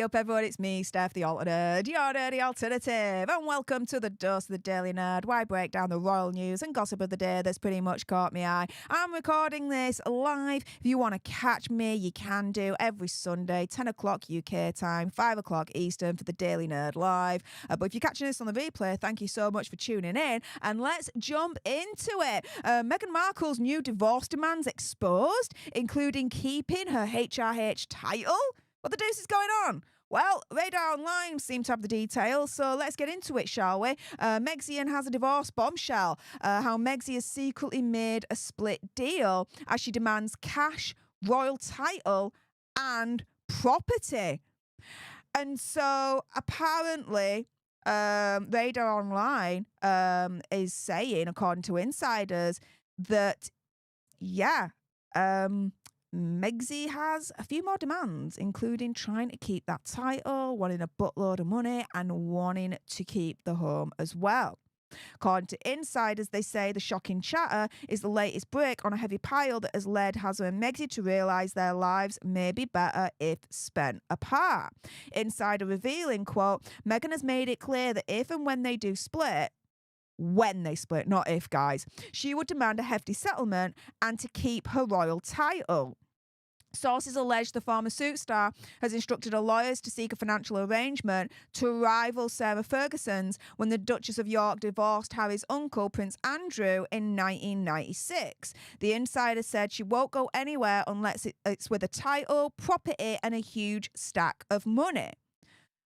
up, everyone? It's me, Stef The Alter Nerd, your nerdy alternative, and welcome to the Dose of the Daily Nerd, where I break down the royal news and gossip of the day that's pretty much caught me eye. I'm recording this live. If you want to catch me, you can do every Sunday, 10 o'clock UK time, 5 o'clock Eastern for the Daily Nerd Live. But if you're catching this on the replay, thank you so much for tuning in, and let's jump into it. Meghan Markle's new divorce demands exposed, including keeping her HRH title. What the deuce is going on? Well, Radar Online seem to have the details, so let's get into it, shall we? Meghan has a divorce bombshell. How Meghan has secretly made a split deal as she demands cash, royal title, and property. And so, apparently, Radar Online is saying, according to insiders, that, Meghan has a few more demands, including trying to keep that title, wanting a buttload of money, and wanting to keep the home as well. According to insiders, they say the shocking chatter is the latest break on a heavy pile that has led Harry and Meghan to realise their lives may be better if spent apart. Insider revealing, quote, Meghan has made it clear that if and when they do split, when they split, not if, guys, she would demand a hefty settlement and to keep her royal title. Sources allege the former suit star has instructed her lawyers to seek a financial arrangement to rival Sarah Ferguson's when the Duchess of York divorced Harry's uncle, Prince Andrew, in 1996. The insider said she won't go anywhere unless it's with a title, property, and a huge stack of money.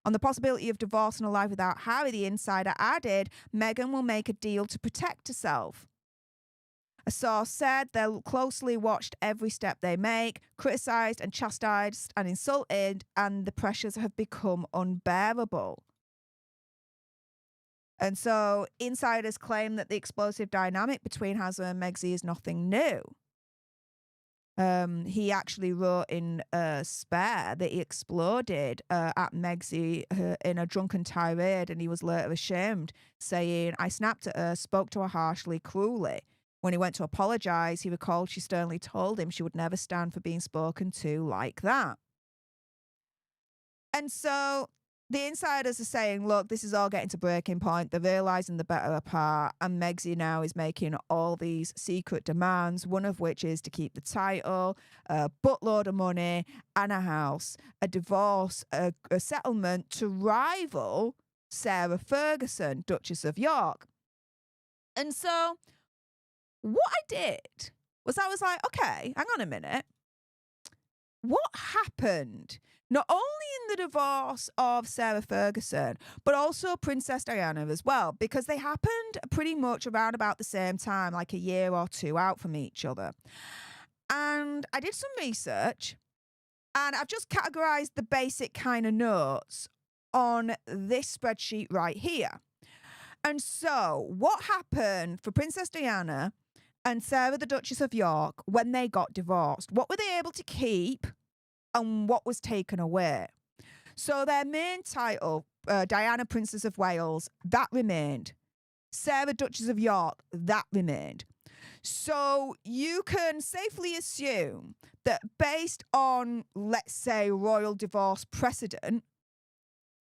On the possibility of divorce and a life without Harry, the insider added, Meghan will make a deal to protect herself. A source said they'll closely watched every step they make, criticised and chastised and insulted, and the pressures have become unbearable. And so insiders claim that the explosive dynamic between Harry and Meghan is nothing new. He actually wrote in Spare that he exploded at Meghan in a drunken tirade, and he was later ashamed, saying, I snapped at her, spoke to her harshly, cruelly. When he went to apologise, he recalled she sternly told him she would never stand for being spoken to like that. And so the insiders are saying, look, this is all getting to breaking point. They're realising the better apart. And Meghan now is making all these secret demands, one of which is to keep the title, a buttload of money, and a house, a divorce, a settlement to rival Sarah Ferguson, Duchess of York. And so what I did was I was like, okay, hang on a minute. What happened? Not only in the divorce of Sarah Ferguson, but also Princess Diana as well, because they happened pretty much around about the same time, like a year or two out from each other. And I did some research, and I've just categorized the basic kind of notes on this spreadsheet right here. And so what happened for Princess Diana and Sarah, the Duchess of York, when they got divorced? What were they able to keep and what was taken away? So their main title, Diana, Princess of Wales, that remained. Sarah, Duchess of York, that remained. So you can safely assume that based on, let's say, royal divorce precedent,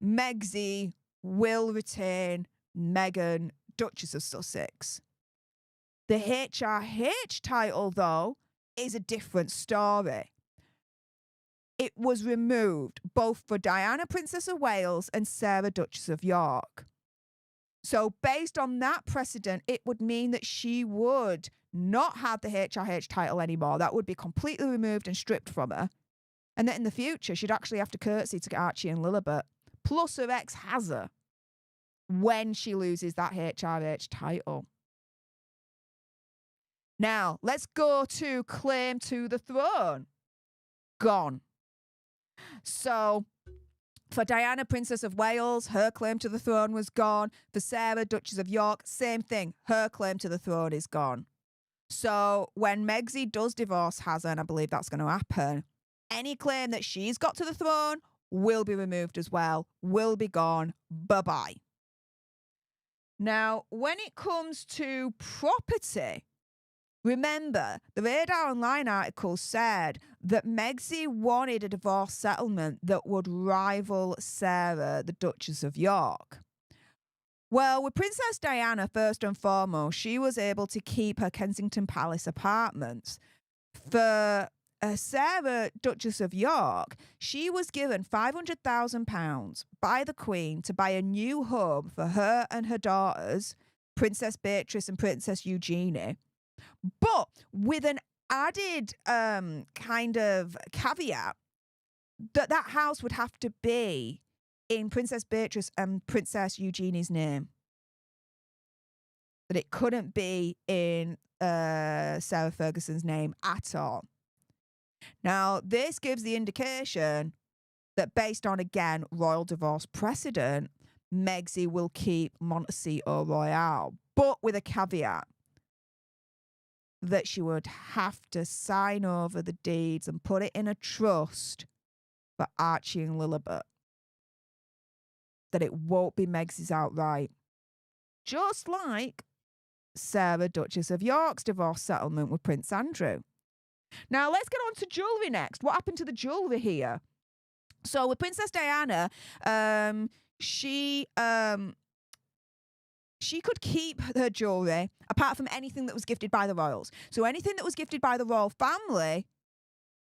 Meghan will retain Meghan, Duchess of Sussex. The HRH title, though, is a different story. It was removed both for Diana, Princess of Wales, and Sarah, Duchess of York. So based on that precedent, it would mean that she would not have the HRH title anymore. That would be completely removed and stripped from her. And that in the future, she'd actually have to curtsy to Archie and Lilibet, plus her ex has her, when she loses that HRH title. Now, let's go to claim to the throne. Gone. So, for Diana, Princess of Wales, her claim to the throne was gone. For Sarah, Duchess of York, same thing. Her claim to the throne is gone. So, when Meghan does divorce Harry, and I believe that's going to happen, any claim that she's got to the throne will be removed as well, will be gone. Bye-bye. Now, when it comes to property, remember, the Radar Online article said that Megxie wanted a divorce settlement that would rival Sarah, the Duchess of York. Well, with Princess Diana, first and foremost, she was able to keep her Kensington Palace apartments. For Sarah, Duchess of York, she was given £500,000 by the Queen to buy a new home for her and her daughters, Princess Beatrice and Princess Eugenie, but with an added kind of caveat that that house would have to be in Princess Beatrice and Princess Eugenie's name. That it couldn't be in Sarah Ferguson's name at all. Now, this gives the indication that based on, again, royal divorce precedent, Megxie will keep Montecito Royale, but with a caveat that she would have to sign over the deeds and put it in a trust for Archie and Lilibet. That it won't be Megxie's outright. Just like Sarah, Duchess of York's divorce settlement with Prince Andrew. Now, let's get on to jewellery next. What happened to the jewellery here? So, with Princess Diana, she could keep her jewellery apart from anything that was gifted by the royals. So, anything that was gifted by the royal family,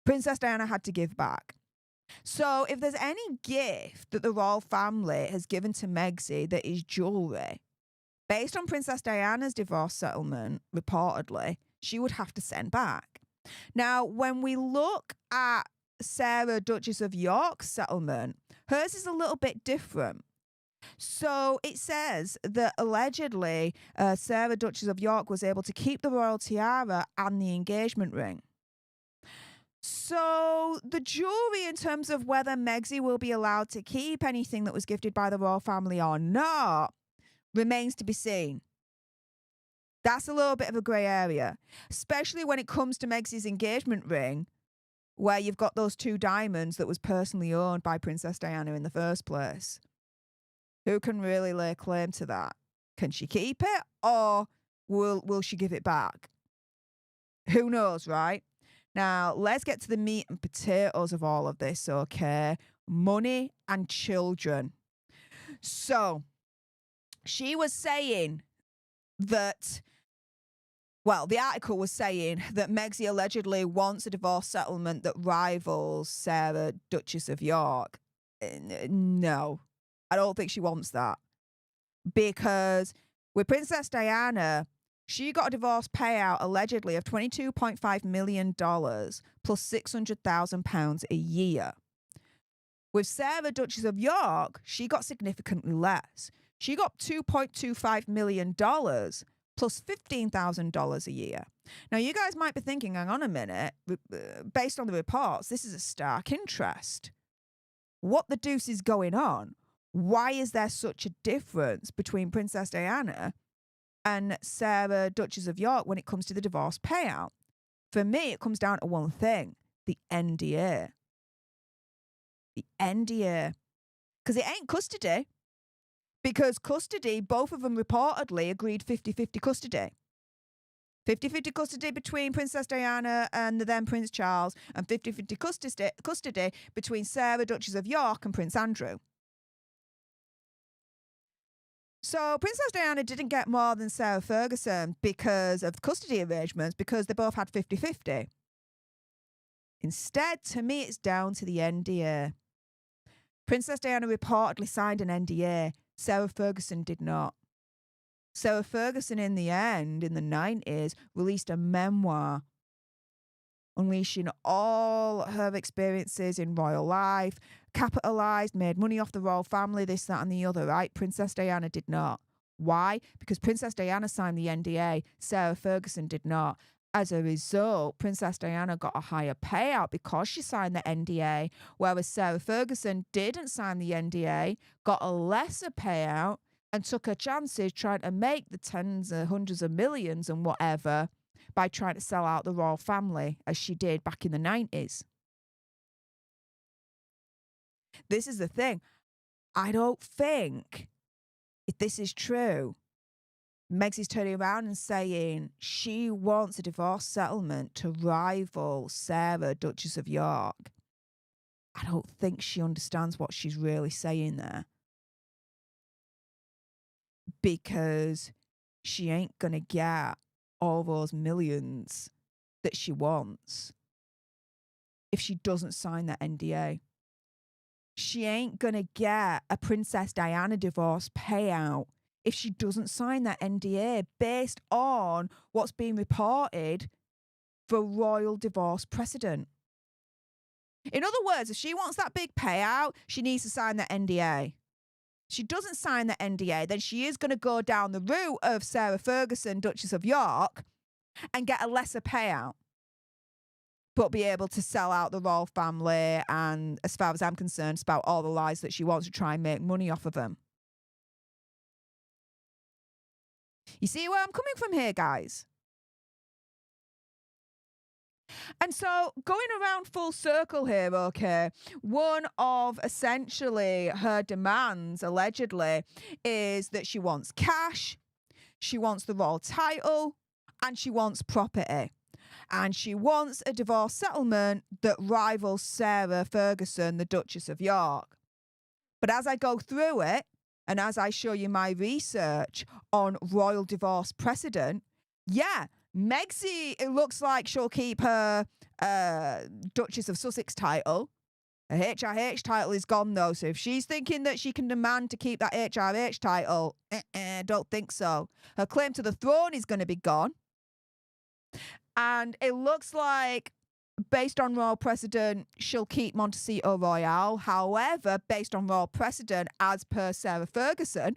Princess Diana had to give back. So, if there's any gift that the royal family has given to Megxie that is jewellery, based on Princess Diana's divorce settlement, reportedly, she would have to send back. Now, when we look at Sarah, Duchess of York's settlement, hers is a little bit different. So it says that allegedly Sarah, Duchess of York, was able to keep the royal tiara and the engagement ring. So the jury, in terms of whether Megxie will be allowed to keep anything that was gifted by the royal family or not, remains to be seen. That's a little bit of a grey area, especially when it comes to Megxie's engagement ring, where you've got those 2 diamonds that was personally owned by Princess Diana in the first place. Who can really lay claim to that? Can she keep it, or will she give it back? Who knows, right? Now, let's get to the meat and potatoes of all of this, okay? Money and children. So, she was saying that, well, the article was saying that Megxie allegedly wants a divorce settlement that rivals Sarah, Duchess of York. No, I don't think she wants that. Because with Princess Diana, she got a divorce payout allegedly of $22.5 million plus £600,000 a year. With Sarah, Duchess of York, she got significantly less. She got $2.25 million plus $15,000 a year. Now, you guys might be thinking, hang on a minute, based on the reports, this is a stark interest. What the deuce is going on? Why is there such a difference between Princess Diana and Sarah, Duchess of York, when it comes to the divorce payout? For me, it comes down to one thing, the NDA. The NDA. Because it ain't custody. Because custody, both of them reportedly agreed 50-50 custody. 50-50 custody between Princess Diana and the then Prince Charles, and 50-50 custody between Sarah, Duchess of York, and Prince Andrew. So Princess Diana didn't get more than Sarah Ferguson because of the custody arrangements, because they both had 50-50. Instead, to me, it's down to the NDA. Princess Diana reportedly signed an NDA. Sarah Ferguson did not. Sarah Ferguson, in the end, in the 90s, released a memoir unleashing all her experiences in royal life, capitalised, made money off the royal family, this, that and the other, right? Princess Diana did not. Why? Because Princess Diana signed the NDA, Sarah Ferguson did not. As a result, Princess Diana got a higher payout because she signed the NDA, whereas Sarah Ferguson didn't sign the NDA, got a lesser payout, and took her chances trying to make the tens or hundreds of millions and whatever by trying to sell out the royal family, as she did back in the 90s. This is the thing. I don't think, if this is true, Meg's turning around and saying she wants a divorce settlement to rival Sarah, Duchess of York. I don't think she understands what she's really saying there. Because she ain't going to get all those millions that she wants if she doesn't sign that NDA. She ain't going to get a Princess Diana divorce payout if she doesn't sign that NDA based on what's being reported for royal divorce precedent. In other words, if she wants that big payout, she needs to sign that NDA. She doesn't sign the NDA, then she is going to go down the route of Sarah Ferguson, Duchess of York, and get a lesser payout, but be able to sell out the royal family and, as far as I'm concerned, spout all the lies that she wants to try and make money off of them. You see where I'm coming from here, guys? And so, going around full circle here, okay, one of essentially her demands, allegedly, is that she wants cash, she wants the royal title, and she wants property. And she wants a divorce settlement that rivals Sarah Ferguson, the Duchess of York. But as I go through it, and as I show you my research on royal divorce precedent, yeah, Megsy, it looks like she'll keep her Duchess of Sussex title. Her HRH title is gone, though. So if she's thinking that she can demand to keep that HRH title, don't think so. Her claim to the throne is going to be gone. And it looks like, based on royal precedent, she'll keep Montecito Royale. However, based on royal precedent, as per Sarah Ferguson,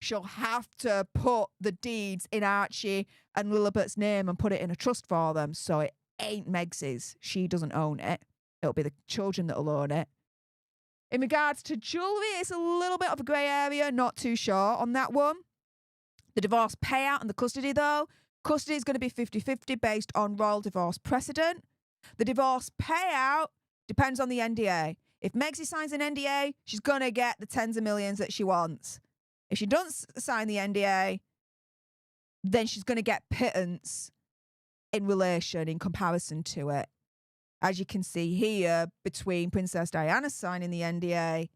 she'll have to put the deeds in Archie and Lilibet's name and put it in a trust for them. So it ain't Meg's. She doesn't own it. It'll be the children that'll own it. In regards to jewellery, it's a little bit of a grey area. Not too sure on that one. The divorce payout and the custody, though. Custody is going to be 50-50 based on royal divorce precedent. The divorce payout depends on the NDA. If Megsy signs an NDA, she's going to get the tens of millions that she wants. If she doesn't sign the NDA, then she's going to get pittance in comparison to it. As you can see here, between Princess Diana signing the NDA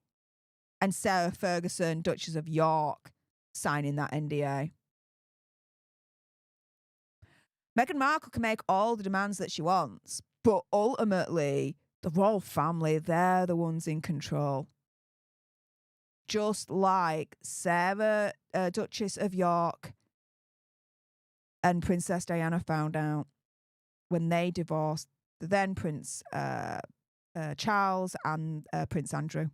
and Sarah Ferguson, Duchess of York, signing that NDA. Meghan Markle can make all the demands that she wants, but ultimately, the royal family, they're the ones in control. Just like Sarah, Duchess of York, and Princess Diana found out when they divorced the then Prince Charles and Prince Andrew.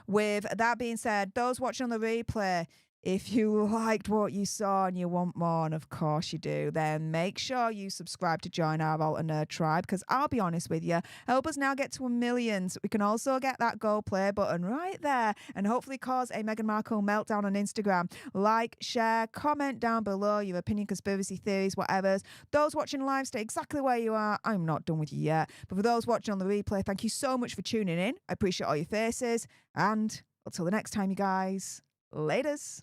With that being said, those watching on the replay, if you liked what you saw and you want more, and of course you do, then make sure you subscribe to join our Alter Nerd tribe, because I'll be honest with you, help us now get to 1 million so we can also get that go play button right there and hopefully cause a Meghan Markle meltdown on Instagram. Like, share, comment down below your opinion, conspiracy theories, whatever. Those watching live, stay exactly where you are. I'm not done with you yet. But for those watching on the replay, thank you so much for tuning in. I appreciate all your faces. And until the next time, you guys. Laters.